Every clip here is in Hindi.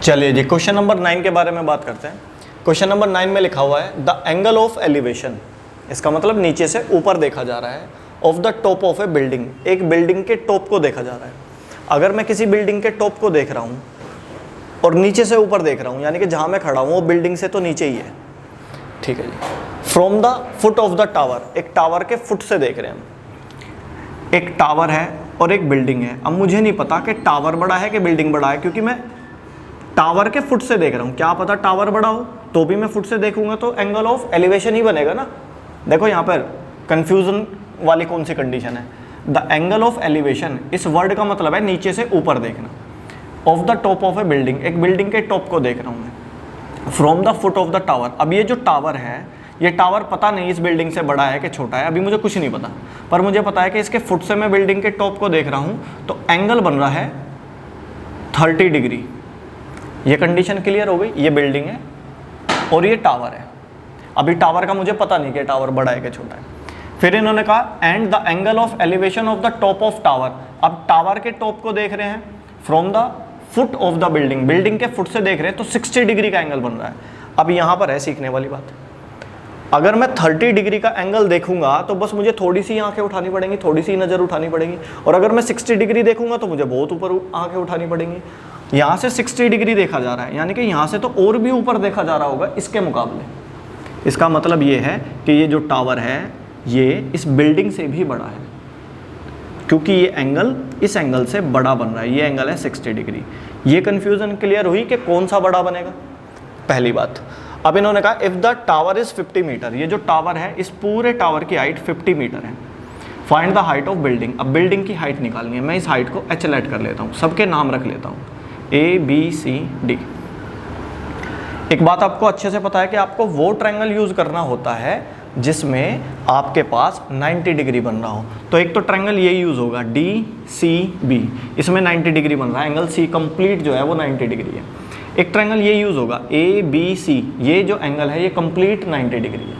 चलिए जी, क्वेश्चन नंबर 9 के बारे में बात करते हैं। क्वेश्चन नंबर 9 में लिखा हुआ है द एंगल ऑफ एलिवेशन, इसका मतलब नीचे से ऊपर देखा जा रहा है, of the top of A building, एक बिल्डिंग के टॉप को देखा जा रहा है। अगर मैं किसी बिल्डिंग के टॉप को देख रहा हूँ और नीचे से ऊपर देख रहा हूँ, यानी कि जहाँ मैं खड़ा हूँ वो बिल्डिंग से तो नीचे ही है, ठीक है जी। From the foot of the tower, एक टावर के फुट से देख रहे हैं हम। एक टावर है और एक बिल्डिंग है। अब मुझे नहीं पता कि टावर बड़ा है कि बिल्डिंग बड़ा है, क्योंकि मैं टावर के फुट से देख रहा हूँ। क्या पता टावर बड़ा हो तो भी मैं फुट से देखूंगा तो एंगल ऑफ एलिवेशन ही बनेगा ना। देखो यहाँ पर कंफ्यूजन वाली कौन सी कंडीशन है। द एंगल ऑफ एलिवेशन, इस वर्ड का मतलब है नीचे से ऊपर देखना। Of the top of A building, एक बिल्डिंग के टॉप को देख रहा हूँ मैं। From the foot of the tower, अब ये जो टावर है, ये टावर पता नहीं इस बिल्डिंग से बड़ा है कि छोटा है, अभी मुझे कुछ नहीं पता, पर मुझे पता है कि इसके फुट से मैं बिल्डिंग के टॉप को देख रहा हूँ तो एंगल बन रहा है 30 डिग्री। ये कंडीशन क्लियर हो गई। ये बिल्डिंग है और ये टावर है। अभी टावर का मुझे पता नहीं कि टावर बड़ा है कि छोटा है। फिर इन्होंने कहा and the angle of elevation of the top of tower, अब टावर के टॉप को देख रहे हैं from the foot of the building, building के फुट से देख रहे हैं तो 60 डिग्री का एंगल बन रहा है। अब यहाँ पर है सीखने वाली बात। अगर मैं 30 डिग्री का एंगल देखूंगा तो बस मुझे थोड़ी सी आंखें उठानी पड़ेंगी, थोड़ी सी नज़र उठानी पड़ेगी, और अगर मैं 60 डिग्री देखूंगा तो मुझे बहुत ऊपर आंखें उठानी पड़ेंगी। यहाँ से 60 डिग्री देखा जा रहा है, यानी कि यहाँ से तो और भी ऊपर देखा जा रहा होगा इसके मुकाबले। इसका मतलब ये है कि ये जो टावर है ये इस बिल्डिंग से भी बड़ा है, क्योंकि ये एंगल इस एंगल से बड़ा बन रहा है। ये एंगल है 60 डिग्री। ये कन्फ्यूज़न क्लियर हुई कि कौन सा बड़ा बनेगा, पहली बात। अब इन्होंने कहा if the tower is 50 meter, ये जो टावर है इस पूरे टावर की हाइट 50 मीटर है। Find the height of building, अब बिल्डिंग की हाइट निकालनी है। मैं इस हाइट को HLET कर लेता हूँ, सबके नाम रख लेता हूँ ABCD। एक बात आपको अच्छे से पता है कि आपको वो ट्रायंगल यूज़ करना होता है जिसमें आपके पास 90 डिग्री बन रहा हो। तो एक तो ट्रायंगल ये यूज़ होगा DCB, इसमें 90 डिग्री बन रहा है, एंगल C कंप्लीट जो है वो 90 डिग्री है। एक ट्रायंगल ये यूज़ होगा ABC, ये जो एंगल है ये कंप्लीट 90 डिग्री है।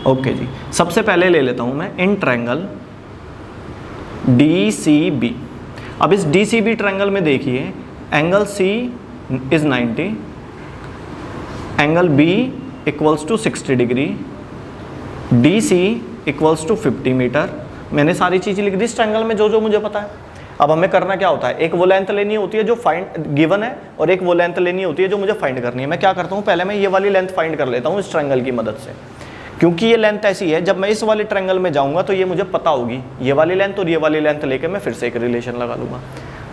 ओके जी, सबसे पहले ले लेता हूँ मैं इन ट्रायंगल DCB। अब इस DCB ट्रायंगल में देखिए angle C is 90, angle B equals to 60 degree, DC equals to 50 meter. मैंने सारी चीज़ें लिख दी इस ट्रायंगल में जो जो मुझे पता है। अब हमें करना क्या होता है, एक वो लेंथ लेनी होती है जो फाइंड गिवन है और एक वो लेंथ लेनी होती है जो मुझे फाइंड करनी है। मैं क्या करता हूँ, पहले मैं ये वाली लेंथ फाइंड कर लेता हूँ इस ट्रायंगल की मदद से, क्योंकि ये लेंथ ऐसी है जब मैं इस वाले ट्रायंगल में जाऊँगा तो ये मुझे पता होगी। ये वाली लेंथ और ये वाली लेंथ लेके मैं फिर से एक रिलेशन लगा लूँगा।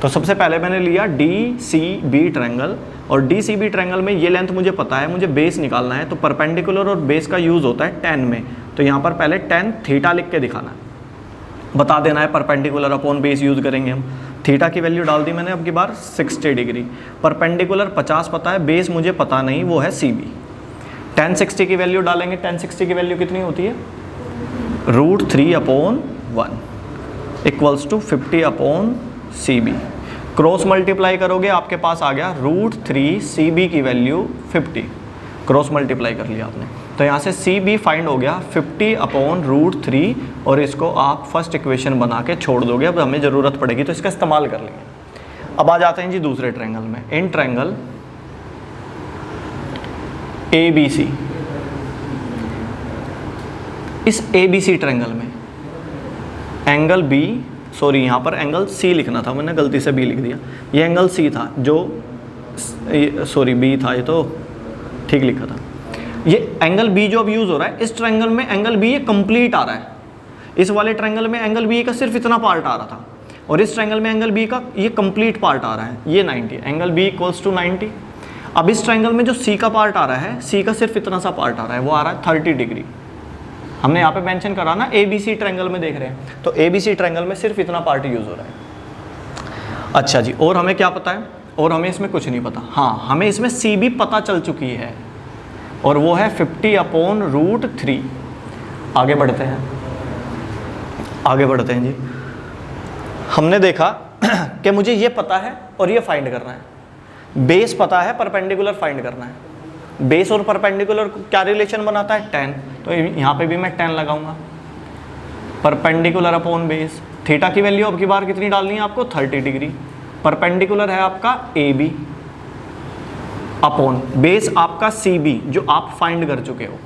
तो सबसे पहले मैंने लिया DCB ट्रायंगल, और DCB ट्रायंगल में ये लेंथ मुझे पता है, मुझे बेस निकालना है। तो परपेंडिकुलर और बेस का यूज़ होता है tan में, तो यहाँ पर पहले tan थीटा लिख के दिखाना है, बता देना है परपेंडिकुलर अपॉन बेस यूज़ करेंगे हम। थीटा की वैल्यू डाल दी मैंने अब की बार 60 डिग्री, परपेंडिकुलर 50 पता है, बेस मुझे पता नहीं वो है CB। tan 60 की वैल्यू डालेंगे, tan 60 की वैल्यू कितनी होती है √3/1 equals to 50/CB। Cross multiply करोगे आपके पास आ गया √3, CB की वैल्यू 50, क्रॉस मल्टीप्लाई कर लिया आपने, तो यहाँ से CB फाइंड हो गया 50/√3, और इसको आप फर्स्ट इक्वेशन बना के छोड़ दोगे। अब हमें ज़रूरत पड़ेगी तो इसका इस्तेमाल कर लेंगे। अब आ जाते हैं जी दूसरे ट्रायंगल में, इन ट्रायंगल ABC। इस ABC ट्रायंगल में एंगल B, सॉरी यहाँ पर एंगल C लिखना था, मैंने गलती से B लिख दिया। ये एंगल C था जो, सॉरी B था, ये तो ठीक लिखा था। ये एंगल B जो अब यूज़ हो रहा है इस ट्रायंगल में, एंगल B ये कंप्लीट आ रहा है। इस वाले ट्रायंगल में एंगल B का सिर्फ इतना पार्ट आ रहा था, और इस ट्रायंगल में एंगल B का ये कंप्लीट पार्ट आ रहा है, ये 90, एंगल B इक्वल्स टू 90। अब इस ट्रायंगल में जो C का पार्ट आ रहा है, C का सिर्फ इतना सा पार्ट आ रहा है, वो आ रहा है 30 डिग्री। हमने यहाँ पे मेंशन करा ना ABC ट्रायंगल में देख रहे हैं, तो ABC ट्रायंगल में सिर्फ इतना पार्ट यूज़ हो रहा है। अच्छा जी, और हमें क्या पता है, और हमें इसमें कुछ नहीं पता। हाँ, हमें इसमें CB पता चल चुकी है, और वो है 50/√3। आगे बढ़ते हैं, आगे बढ़ते हैं जी। हमने देखा कि मुझे ये पता है और ये फाइंड करना है। बेस पता है, परपेंडिकुलर फाइंड करना है। बेस और परपेंडिकुलर क्या रिलेशन बनाता है, tan, तो यहाँ पे भी मैं tan लगाऊंगा, परपेंडिकुलर अपॉन बेस। थीटा की वैल्यू अब की बार कितनी डालनी है आपको, 30 डिग्री। परपेंडिकुलर है आपका AB, अपॉन बेस आपका सी बी जो आप फाइंड कर चुके हो,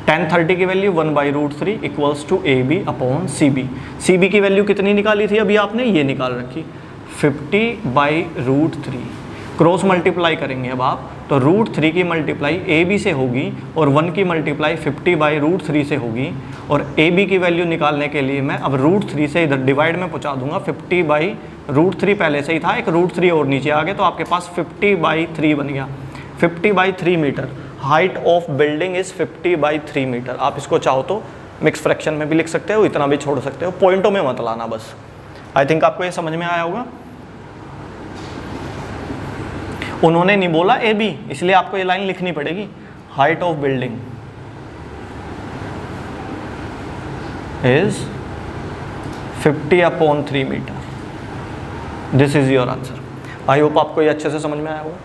tan 30 की value 1/√3 equals to A B upon C B. C B की वैल्यू कितनी निकाली थी अभी आपने, ये निकाल रखी 50/√3। क्रॉस मल्टीप्लाई करेंगे अब आप, तो √3 की मल्टीप्लाई ए बी से होगी और 1 की मल्टीप्लाई 50/√3 से होगी। और ए बी की वैल्यू निकालने के लिए मैं अब √3 से इधर डिवाइड में पहुंचा दूंगा। 50/√3 पहले से ही था, एक √3 और नीचे आ गया, तो आपके पास 50/3 बन गया। 50/3 meter height of building is 50/3 meter. आप इसको चाहो तो मिक्स फ्रैक्शन में भी लिख सकते हो, इतना भी छोड़ सकते हो, पॉइंटों में मत लाना बस। आई थिंक आपको ये समझ में आया होगा। उन्होंने नहीं बोला ए बी, इसलिए आपको ये लाइन लिखनी पड़ेगी, height of building is 50/3 meter. This is your answer. I hope आपको ये अच्छे से समझ में आया होगा।